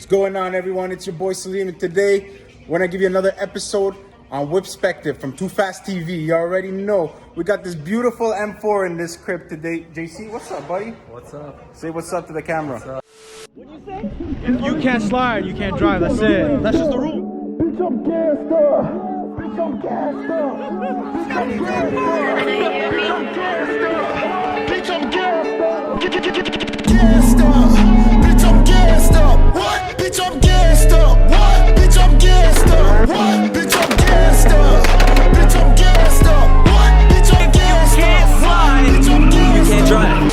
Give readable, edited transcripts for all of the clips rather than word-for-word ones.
What's going on, everyone? It's your boy Salim, and today we're gonna give you another episode on WHIPSPECTIVE from TooFast TV. You already know we got this beautiful M4 in this crib today. JC, what's up, buddy? What's up? Say what's up to the camera. What do you say? If you can't slide, you can't drive. That's it. That's just the rule. Bitch, I'm gassed up. Bitch, I'm gassed up. Bitch, I'm gassed up. Bitch, I'm gassed up. Gassed up. Bitch, I'm gassed up. What? Bitch, I'm gassed up. What? Bitch, I'm gassed up. What? Bitch, I'm gassed up. Bitch, I'm gassed up. What? Bitch, I'm gassed up. Bitch, I'm gassed up. You can't drive.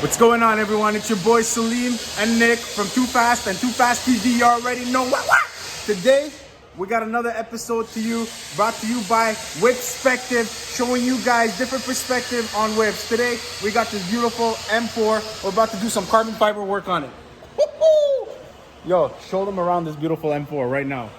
What's going on, everyone? It's your boy Salim and Nick from TooFast and TooFast TV. You already know what. Today, we got another episode to you, brought to you by WHIPSPECTIVE, showing you guys different perspective on whips. Today, we got this beautiful M4. We're about to do some carbon fiber work on it. Woo-hoo! Yo, show them around this beautiful M4 right now.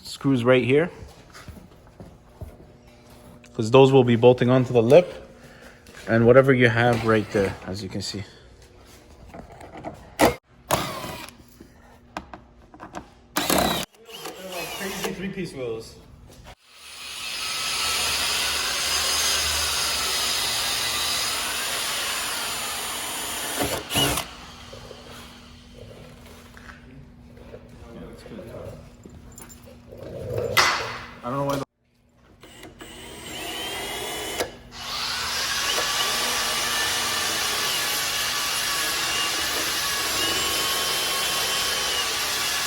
Screws right here, because those will be bolting onto the lip, and whatever you have right there, as you can see. Crazy three-piece wheels. I don't know why.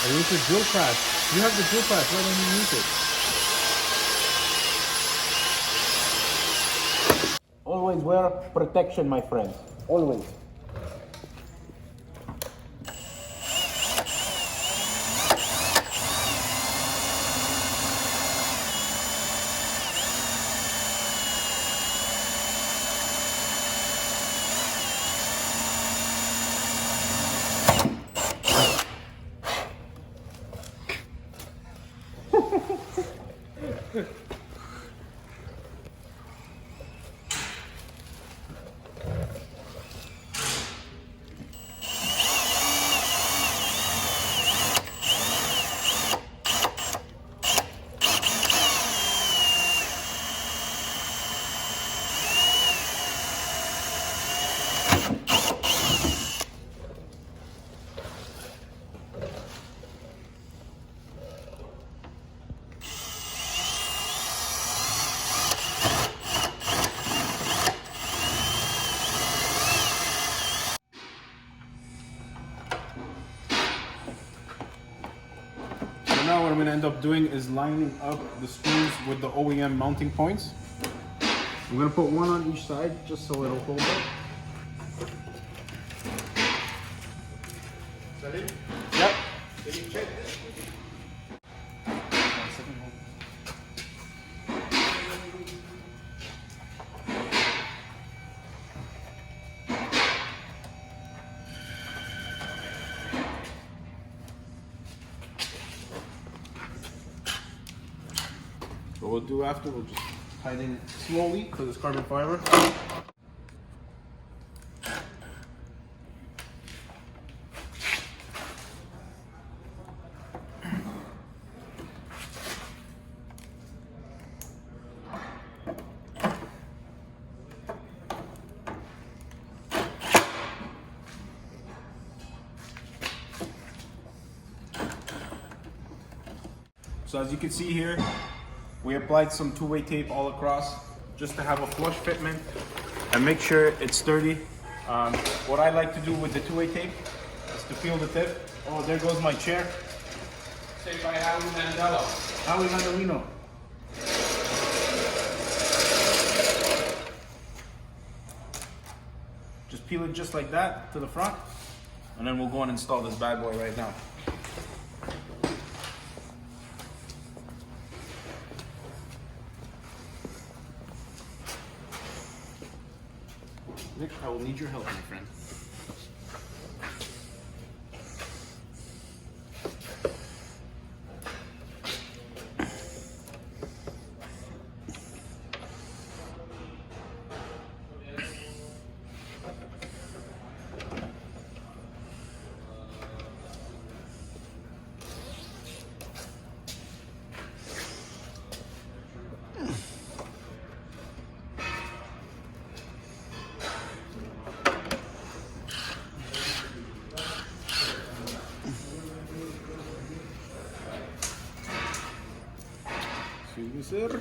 I use the dual class. You have the dual class. Why don't you use it? Always wear protection, my friend. Always. Now what I'm going to end up doing is lining up the screws with the OEM mounting points. I'm going to put one on each side just so it'll hold up. Ready? Yep. Can you check this? What we'll do after, we'll just tighten it slowly because it's carbon fiber. So as you can see here, we applied some two-way tape all across just to have a flush fitment and make sure it's sturdy. What I like to do with the two-way tape is to feel the tip. Oh, there goes my chair. Saved by Howie Mandela. How we gonna we know? Just peel it just like that to the front, and then we'll go and install this bad boy right now. Nick, I will need your help, my friend. Sir.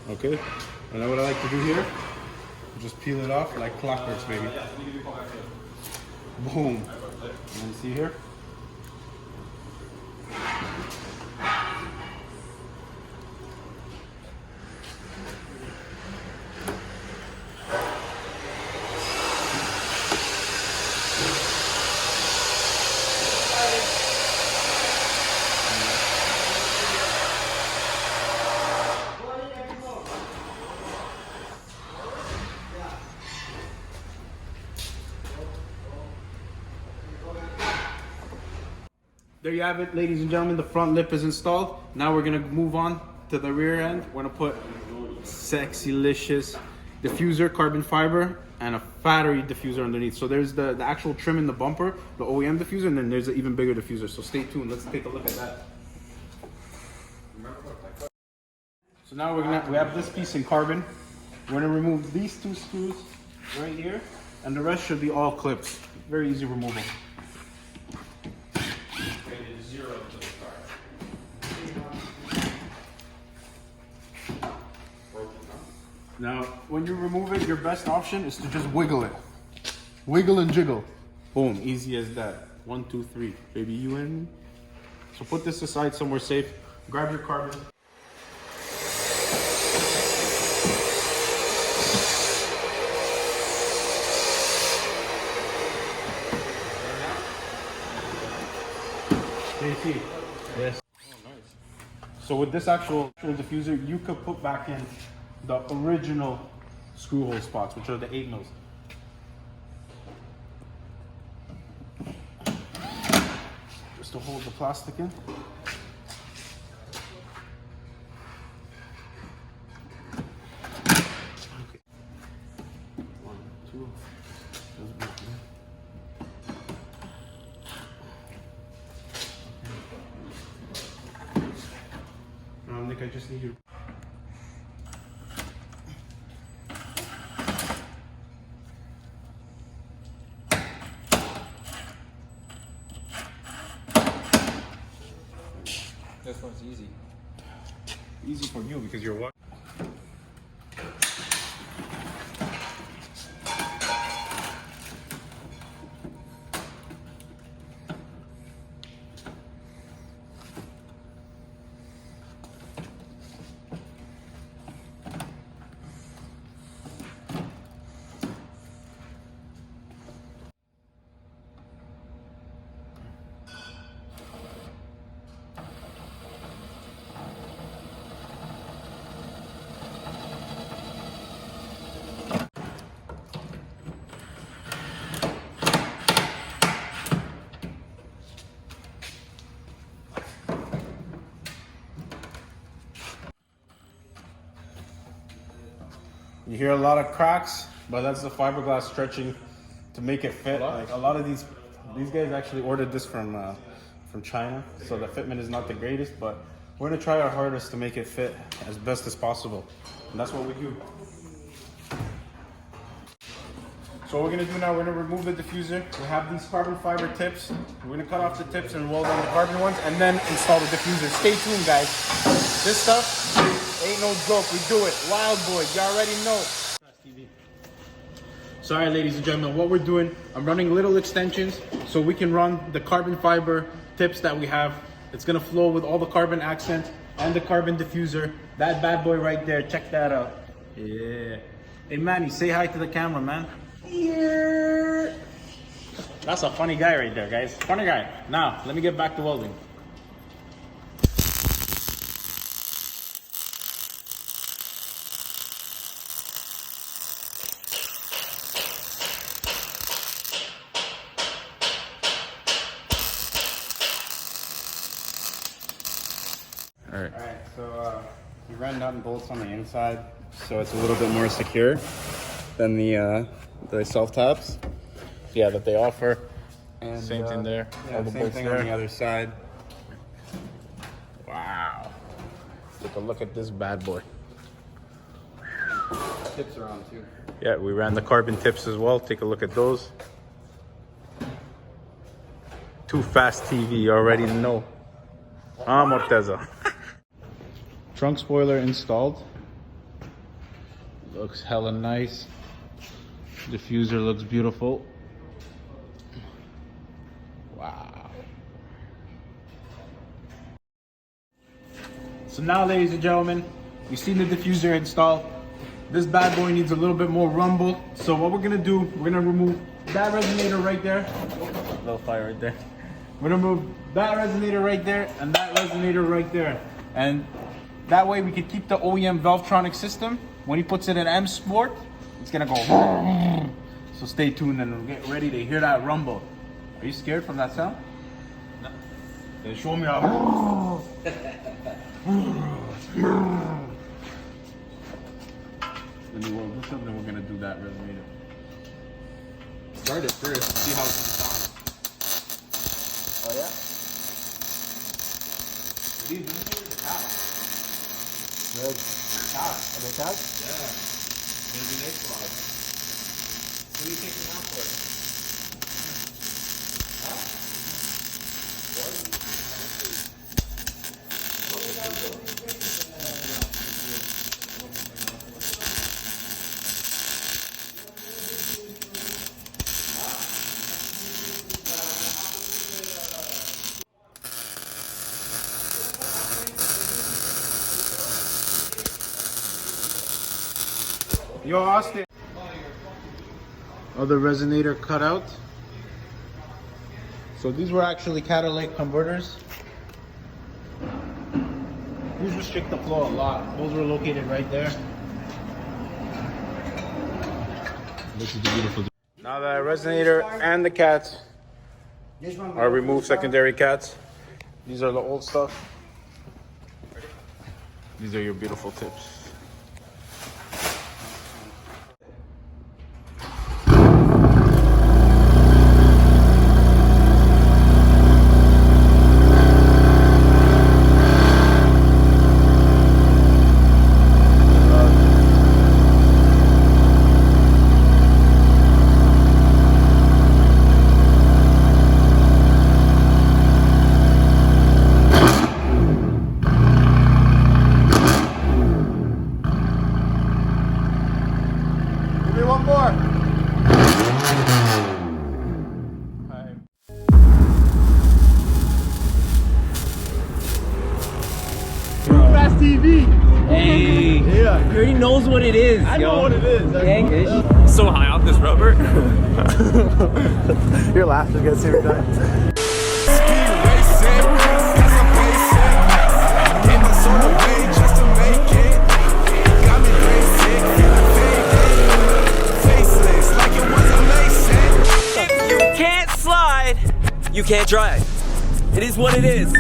Okay, and then what I like to do here, just peel it off like clockworks, baby. Boom. And see here? There you have it, ladies and gentlemen. The front lip is installed. Now we're gonna move on to the rear end. We're gonna put sexy-licious diffuser, carbon fiber, and a battery diffuser underneath. So there's the actual trim in the bumper, the OEM diffuser, and then there's an even bigger diffuser. So stay tuned. Let's take a look at that. So now we have this piece in carbon. We're gonna remove these two screws right here, and the rest should be all clips. Very easy removal. Now, when you remove it, your best option is to just wiggle it. Wiggle and jiggle. Boom, easy as that. 1, 2, 3. Baby, you in? So put this aside somewhere safe. Grab your carbon. JT. Yes. Oh, nice. So with this actual diffuser, you could put back in the original screw hole spots, which are the 8 mils. Just to hold the plastic in. Okay. 1, 2. Nick, I just need you. This one's easy. Easy for you because you're what? You hear a lot of cracks, but that's the fiberglass stretching to make it fit. Like a lot of these guys actually ordered this from China, so the fitment is not the greatest, but we're gonna try our hardest to make it fit as best as possible, and that's what we do. So what we're gonna do now, we're gonna remove the diffuser. We have these carbon fiber tips. We're gonna cut off the tips and weld on the carbon ones, and then install the diffuser. Stay tuned, guys. This stuff ain't no joke. We do it. Wild boys, you already know. Sorry, ladies and gentlemen, what we're doing, I'm running little extensions so we can run the carbon fiber tips that we have. It's gonna flow with all the carbon accents and the carbon diffuser. That bad boy right there, check that out. Yeah. Hey Manny, say hi to the camera, man. Yeah. That's a funny guy right there, guys. Funny guy. Now, let me get back to welding. Alright, so we ran nut and bolts on the inside, so it's a little bit more secure than the self-taps. Yeah, that they offer. And Same thing there. Yeah, All the same bolts thing there. on the other side. Wow. Take a look at this bad boy. Tips are on too. Yeah, we ran the carbon tips as well. Take a look at those. TooFast TV, you already know. Morteza. Trunk spoiler installed. Looks hella nice. Diffuser looks beautiful. Wow. So now, ladies and gentlemen, you've seen the diffuser installed. This bad boy needs a little bit more rumble. So what we're gonna do, we're gonna remove that resonator right there. Little fire right there. We're gonna move that resonator right there and that resonator right there. And that way we can keep the OEM Valvetronic system. When he puts it in M Sport, it's gonna go. So stay tuned and get ready to hear that rumble. Are you scared from that sound? No. Then show me how. Then we'll this up, then we're gonna do that resonator. Start it first, see how it sounds. Oh yeah? These are the cows. Red cows. Are they cows? Yeah. Maybe next one. Who are you taking out for? Yo, Austin. Other resonator cut out. So these were actually catalytic converters. These restrict the flow a lot. Those were located right there. This is the beautiful. Now the resonator and the cats are removed, secondary cats. These are the old stuff. These are your beautiful tips. One more. TooFast TV. Hey. Yeah. He already knows what it is. I know what it is. Yankish. So high off this rubber. Your laugh just gets every time. You can't drive. It is what it is.